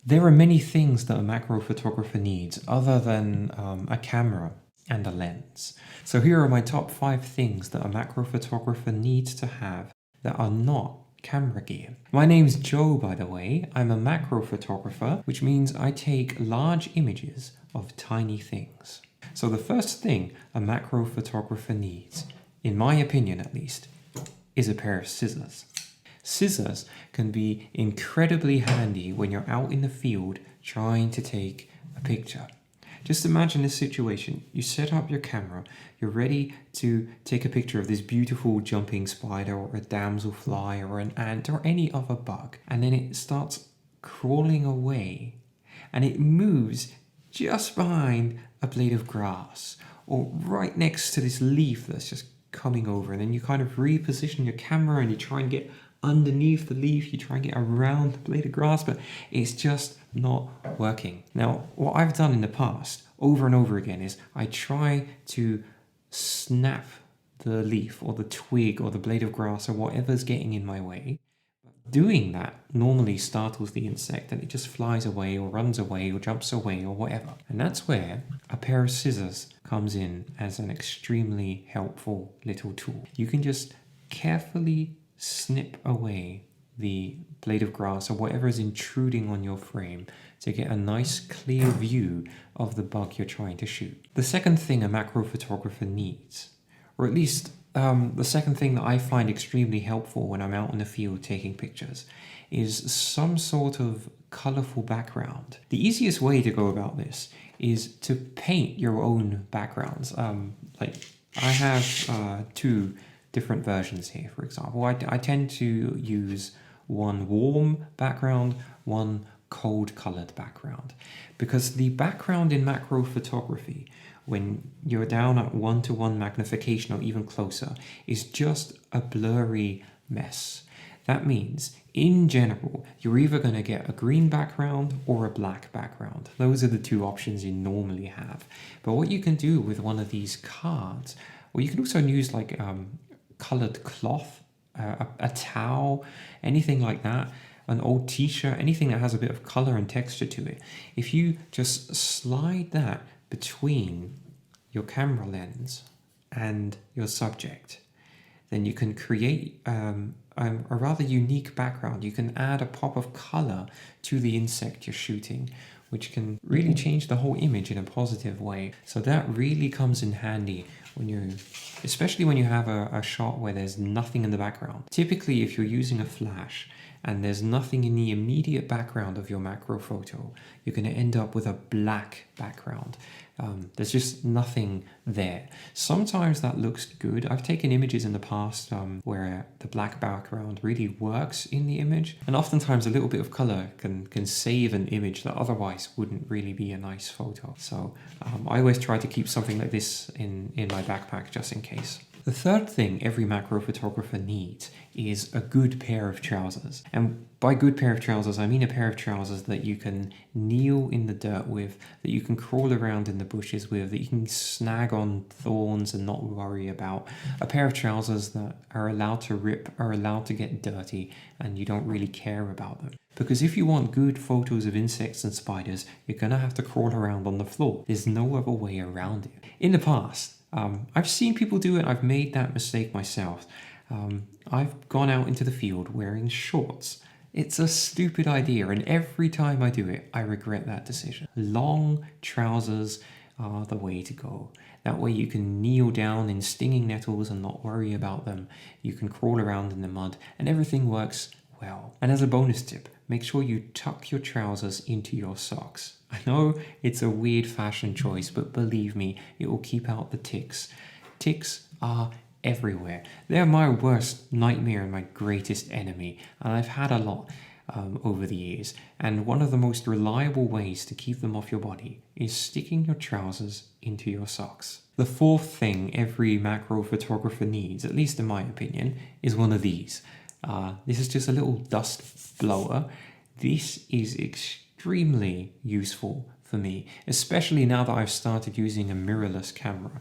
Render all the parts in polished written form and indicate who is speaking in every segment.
Speaker 1: There are many things that a macro photographer needs other than a camera and a lens. So here are my top 5 things that a macro photographer needs to have that are not camera gear. My name's Joe, by the way. I'm a macro photographer, which means I take large images of tiny things. So the first thing a macro photographer needs, in my opinion at least, is a pair of scissors. Scissors can be incredibly handy when you're out in the field trying to take a picture. Just imagine this situation. You set up your camera, you're ready to take a picture of this beautiful jumping spider or a damselfly or an ant or any other bug, and then it starts crawling away and it moves just behind a blade of grass or right next to this leaf that's just coming over, and then you kind of reposition your camera and you try and get underneath the leaf, you try and get around the blade of grass, but it's just not working. Now, what I've done in the past over and over again is I try to snap the leaf or the twig or the blade of grass or whatever's getting in my way. Doing that normally startles the insect and it just flies away or runs away or jumps away or whatever. And that's where a pair of scissors comes in as an extremely helpful little tool. You can just carefully snip away the blade of grass or whatever is intruding on your frame to get a nice clear view of the bug you're trying to shoot. The second thing a macro photographer needs, or at least the second thing that I find extremely helpful when I'm out in the field taking pictures, is some sort of colorful background. The easiest way to go about this is to paint your own backgrounds. Like I have 2 different versions here, for example. I tend to use one warm background, one cold colored background, because the background in macro photography, when you're down at 1:1 magnification or even closer, is just a blurry mess. That means, in general, you're either going to get a green background or a black background. Those are the 2 options you normally have. But what you can do with one of these cards, or you can also use like colored cloth, a towel, anything like that, an old t-shirt, anything that has a bit of color and texture to it. If you just slide that between your camera lens and your subject, then you can create a rather unique background. You can add a pop of color to the insect you're shooting, which can really change the whole image in a positive way. So that really comes in handy especially when you have a shot where there's nothing in the background. Typically, if you're using a flash and there's nothing in the immediate background of your macro photo, you're going to end up with a black background. There's just nothing there. Sometimes that looks good. I've taken images in the past where the black background really works in the image, and oftentimes a little bit of color can save an image that otherwise wouldn't really be a nice photo. So I always try to keep something like this in my backpack just in case. The third thing every macro photographer needs is a good pair of trousers. And by good pair of trousers, I mean a pair of trousers that you can kneel in the dirt with, that you can crawl around in the bushes with, that you can snag on thorns and not worry about. A pair of trousers that are allowed to rip, are allowed to get dirty, and you don't really care about them. Because if you want good photos of insects and spiders, you're going to have to crawl around on the floor. There's no other way around it. In the past, I've seen people do it. I've made that mistake myself. I've gone out into the field wearing shorts. It's a stupid idea, and every time I do it, I regret that decision. Long trousers are the way to go. That way you can kneel down in stinging nettles and not worry about them. You can crawl around in the mud, and everything works well. And as a bonus tip, make sure you tuck your trousers into your socks. I know it's a weird fashion choice, but believe me, it will keep out the ticks. Ticks are everywhere. They're my worst nightmare and my greatest enemy, and I've had a lot over the years. And one of the most reliable ways to keep them off your body is sticking your trousers into your socks. The fourth thing every macro photographer needs, at least in my opinion, is one of these. This is just a little dust blower. This is extremely useful for me, especially now that I've started using a mirrorless camera.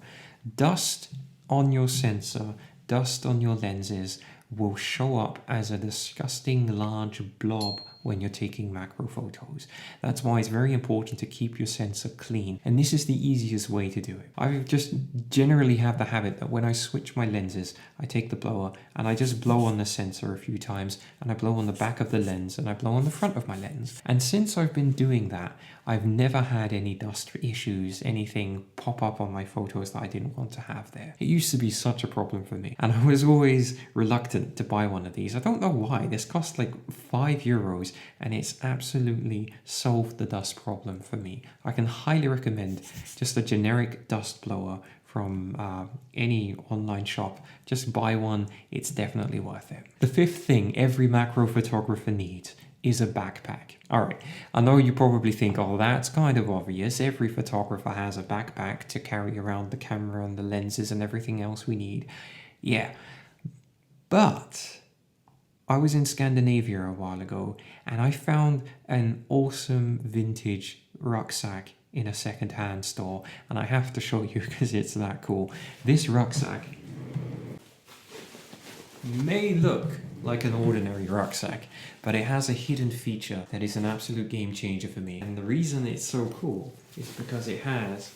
Speaker 1: Dust on your sensor, dust on your lenses will show up as a disgusting large blob when you're taking macro photos. That's why it's very important to keep your sensor clean, and this is the easiest way to do it. I just generally have the habit that when I switch my lenses, I take the blower and I just blow on the sensor a few times, and I blow on the back of the lens and I blow on the front of my lens. And since I've been doing that, I've never had any dust issues, anything pop up on my photos that I didn't want to have there. It used to be such a problem for me, and I was always reluctant to buy one of these. I don't know why. This cost like €5 and it's absolutely solved the dust problem for me. I can highly recommend just a generic dust blower from any online shop. Just buy one, it's definitely worth it. The fifth thing every macro photographer needs is a backpack. All right, I know you probably think, oh, that's kind of obvious. Every photographer has a backpack to carry around the camera and the lenses and everything else we need. Yeah, but I was in Scandinavia a while ago and I found an awesome vintage rucksack in a second-hand store, and I have to show you because it's that cool. This rucksack may look like an ordinary rucksack, but it has a hidden feature that is an absolute game changer for me. And the reason it's so cool is because it has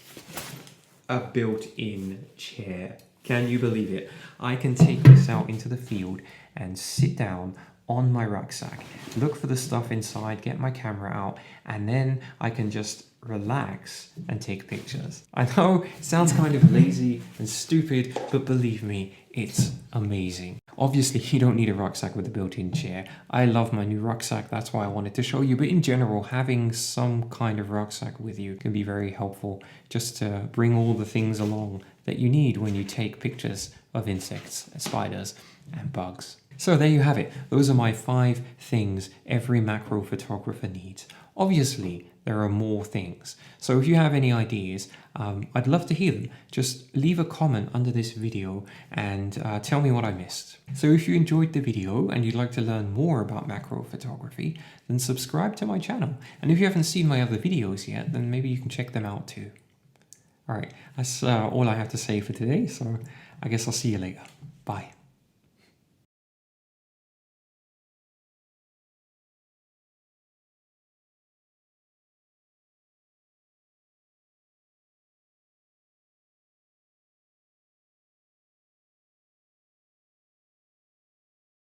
Speaker 1: a built-in chair. Can you believe it? I can take this out into the field and sit down on my rucksack, look for the stuff inside, get my camera out, and then I can just relax and take pictures. I know it sounds kind of lazy and stupid, but believe me, it's amazing. Obviously, you don't need a rucksack with a built-in chair. I love my new rucksack, that's why I wanted to show you, but in general, having some kind of rucksack with you can be very helpful, just to bring all the things along that you need when you take pictures of insects, spiders, and bugs. So there you have it. Those are my 5 things every macro photographer needs. Obviously, there are more things. So if you have any ideas, I'd love to hear them. Just leave a comment under this video and tell me what I missed. So if you enjoyed the video and you'd like to learn more about macro photography, then subscribe to my channel. And if you haven't seen my other videos yet, then maybe you can check them out too. All right, that's all I have to say for today. So I guess I'll see you later. Bye.